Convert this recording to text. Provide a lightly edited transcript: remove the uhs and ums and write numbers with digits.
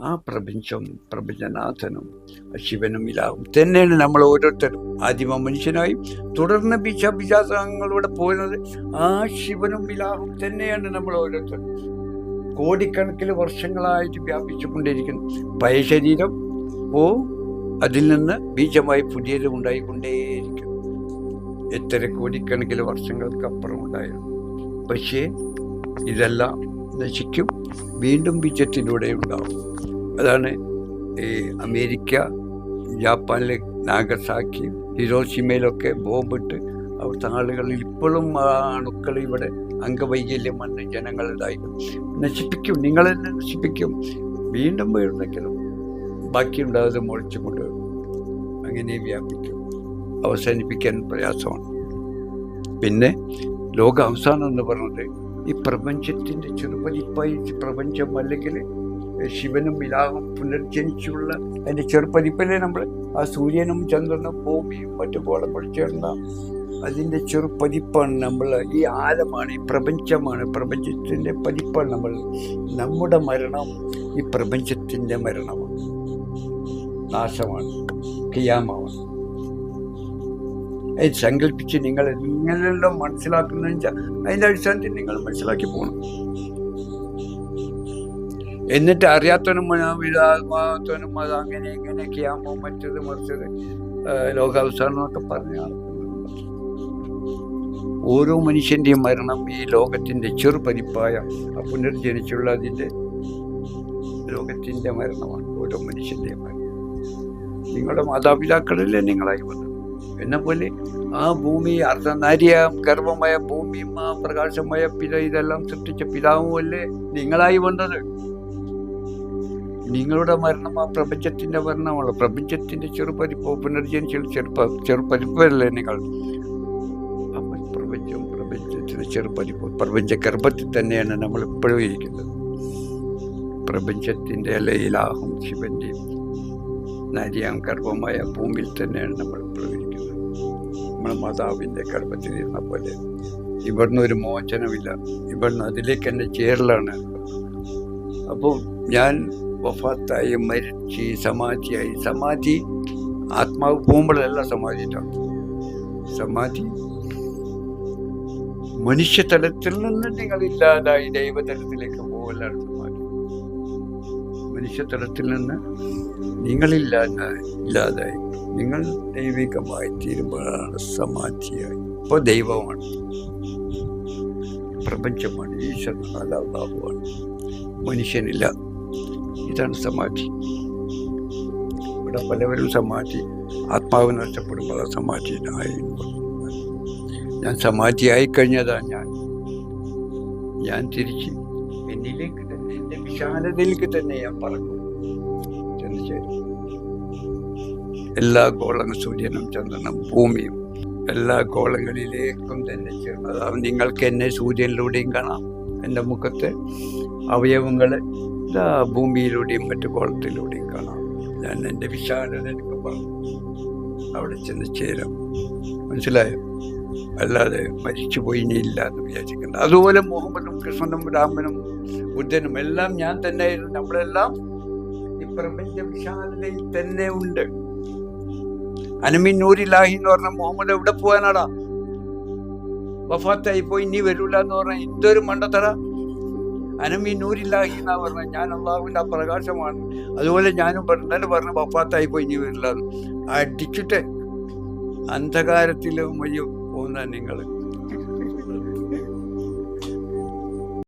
ആ പ്രപഞ്ചനാഥനും ശിവനും ഇലാവും തന്നെയാണ് നമ്മൾ ഓരോരുത്തരും. ആദിമ മനുഷ്യനായും തുടർന്ന് വിശ്വാസങ്ങളിലൂടെ പോകുന്നത് ആ ശിവനും ഇലാവും തന്നെയാണ് നമ്മൾ ഓരോരുത്തരും. കോടിക്കണക്കിന് വർഷങ്ങളായിട്ട് വ്യാപിച്ചുകൊണ്ടിരിക്കുന്നു. പഴയ ശരീരം അതിൽ നിന്ന് ബീജമായി പുതിയത് ഉണ്ടായിക്കൊണ്ടേയിരിക്കും. എത്ര കോടിക്കണക്കിന് വർഷങ്ങൾക്കപ്പുറം ഉണ്ടായിരുന്നു. പക്ഷേ ഇതെല്ലാം നശിക്കും, വീണ്ടും ബീജത്തിലൂടെ ഉണ്ടാവും. അതാണ് ഈ അമേരിക്ക, ജപ്പാനിലെ നാഗസാക്കി, ഹിരോഷിമയിലൊക്കെ ബോംബിട്ട് അവിടുത്തെ ആളുകളിൽ ഇപ്പോഴും അണുക്കൾ ഇവിടെ അംഗവൈകല്യം വന്ന് ജനങ്ങളുണ്ടായിരിക്കും. നശിപ്പിക്കും, നിങ്ങളെ നശിപ്പിക്കും. വീണ്ടും വീഴുന്നെങ്കിലും ബാക്കിയുണ്ടാകാതെ മുളച്ചു കൊണ്ടുവരും. അങ്ങനെ വ്യാപിക്കും. അവസാനിപ്പിക്കാൻ പ്രയാസമാണ്. പിന്നെ ലോക അവസാനം എന്ന് പറഞ്ഞത് ഈ പ്രപഞ്ചത്തിൻ്റെ ചെറുപതിപ്പായി പ്രപഞ്ചം, അല്ലെങ്കിൽ ശിവനും ഇലാവും പുനർജനിച്ചുള്ള അതിൻ്റെ ചെറുപതിപ്പല്ലേ നമ്മൾ ആ സൂര്യനും ചന്ദ്രനും ഭൂമിയും മറ്റു ഗോളങ്ങൾ ചേർന്ന അതിൻ്റെ ചെറുപതിപ്പാണ് നമ്മൾ. ഈ ആലമാണ്, ഈ പ്രപഞ്ചമാണ്, പ്രപഞ്ചത്തിൻ്റെ പതിപ്പാണ് നമ്മൾ. നമ്മുടെ മരണം ഈ പ്രപഞ്ചത്തിൻ്റെ മരണമാണ്, നാശമാണ്, ഖിയാമമാണ്. അത് സങ്കല്പിച്ച് നിങ്ങൾ എങ്ങനെയെല്ലാം മനസ്സിലാക്കുന്നതെന്ന് വെച്ചാൽ അതിൻ്റെ അടിസ്ഥാനത്തിൽ നിങ്ങൾ മനസ്സിലാക്കി പോകണം. എന്നിട്ട് അറിയാത്തവനും വിടാത്തവനും അത് അങ്ങനെ ഇങ്ങനെയൊക്കെ ആകുമ്പോൾ മറ്റത് മറിച്ചത് ലോകാവസാനം എന്നൊക്കെ പറഞ്ഞാണ്. ഓരോ മനുഷ്യൻ്റെയും മരണം ഈ ലോകത്തിൻ്റെ ചെറുപതിപ്പായ പുനർജനിച്ചുള്ള അതിൻ്റെ ലോകത്തിൻ്റെ മരണമാണ്. ഓരോ മനുഷ്യൻ്റെയും മരണം. നിങ്ങളുടെ മാതാപിതാക്കളല്ലേ നിങ്ങളായി വന്നത്. എന്നെപ്പോലെ ആ ഭൂമി അർദ്ധനാരിയ ഗർഭമായ ഭൂമിയും ആ പ്രകാശമായ ഇതെല്ലാം സൃഷ്ടിച്ച പിതാവുമല്ലേ നിങ്ങളായി വന്നത്. നിങ്ങളുടെ മരണം ആ പ്രപഞ്ചത്തിൻ്റെ മരണമാണ്. പ്രപഞ്ചത്തിൻ്റെ ചെറുപതിപ്പ്, പുനർജനിച്ചുള്ള ചെറുപതിപ്പല്ലേ നിങ്ങൾ. അപ്പം പ്രപഞ്ചത്തിൻ്റെ ചെറുപതിപ്പ്, പ്രപഞ്ച ഗർഭത്തിൽ തന്നെയാണ് നമ്മൾ ഇപ്പോഴും ഇരിക്കുന്നത്. പ്രപഞ്ചത്തിൻ്റെ അലയിലാഹും ശിവൻ്റെയും നാരിയാം ഗർഭമായ ഭൂമിയിൽ തന്നെയാണ് നമ്മൾ ഇപ്പോഴും ഇരിക്കുന്നത്. നമ്മുടെ മാതാവിൻ്റെ ഗർഭത്തിൽ ഇരുന്ന പോലെ ഇവിടുന്ന് ഒരു മോചനമില്ല, ഇവിടുന്ന് അതിലേക്ക് തന്നെ ചേരലാണ്. അപ്പോൾ ഞാൻ വഫാത്തായി, മരിച്ച്, സമാധിയായി. സമാധി ആത്മാവ് പോകുമ്പോഴല്ല സമാധിയിട്ടാണ്. സമാധി മനുഷ്യതലത്തിൽ നിന്ന് നിങ്ങളില്ലാതായി ദൈവതലത്തിലേക്ക് പോകലാണ് സമാധി. മനുഷ്യതലത്തിൽ നിന്ന് നിങ്ങളില്ലാതായി നിങ്ങൾ ദൈവികമായി തീരുമ്പോഴാണ് സമാധിയായി. ഇപ്പോൾ ദൈവമാണ്, പ്രപഞ്ചമാണ്, ഈശ്വരനാണ്, അല്ലാഹുവാണ്, മനുഷ്യനില്ല. ഇതാണ് സമാധി. ഇവിടെ പലവരും സമാധി ആത്മാവ് നഷ്ടപ്പെടുമ്പോൾ സമാധിയിലായിരുന്നു. ഞാൻ സമാധിയായി കഴിഞ്ഞതാണ്. ഞാൻ തിരിച്ച് എന്നിലേക്ക് തന്നെ, എൻ്റെ വിശാലതയിലേക്ക് തന്നെ ഞാൻ പറഞ്ഞു ചെന്ന് ചേരും. എല്ലാ ഗോളങ്ങളും, സൂര്യനും ചന്ദ്രനും ഭൂമിയും എല്ലാ ഗോളങ്ങളിലേക്കും തന്നെ ചേർന്നു. അതാവും നിങ്ങൾക്ക് എന്നെ സൂര്യനിലൂടെയും കാണാം, എൻ്റെ മുഖത്തെ അവയവങ്ങൾ ഭൂമിയിലൂടെയും മറ്റു ഗോളത്തിലൂടെയും കാണാം. ഞാൻ എൻ്റെ വിശാലത എനിക്ക് പറഞ്ഞു അവിടെ ചെന്ന് ചേരാം. മനസ്സിലായോ? അല്ലാതെ മരിച്ചുപോയി ഇനിയില്ല എന്ന് വിചാരിക്കുന്നത്. അതുപോലെ മുഹമ്മദും കൃഷ്ണനും രാമനും ബുദ്ധനും എല്ലാം ഞാൻ തന്നെയായിരുന്നു. നമ്മളെല്ലാം ഈ പ്രപഞ്ച വിശാലതയിൽ തന്നെ ഉണ്ട്. അനമിൻ നൂരില്ലാഹി എന്ന് പറഞ്ഞ മുഹമ്മദ് എവിടെ പോകാനാടാ? വഫാത്തായി പോയി, ഇനി വരൂല എന്ന് പറഞ്ഞാൽ എന്തൊരു മണ്ടത്തര. അനമിൻ നൂരില്ലാഹി എന്നാ പറഞ്ഞ ഞാൻ അള്ളാഹുവിൻ്റെ ആ പ്രകാശമാണ്. അതുപോലെ ഞാനും പറഞ്ഞു വഫാത്തായി പോയി, ഇനി വരില്ല എന്ന്. അടിച്ചിട്ട് അന്ധകാരത്തിൽ വഴി പോകുന്ന നിങ്ങൾ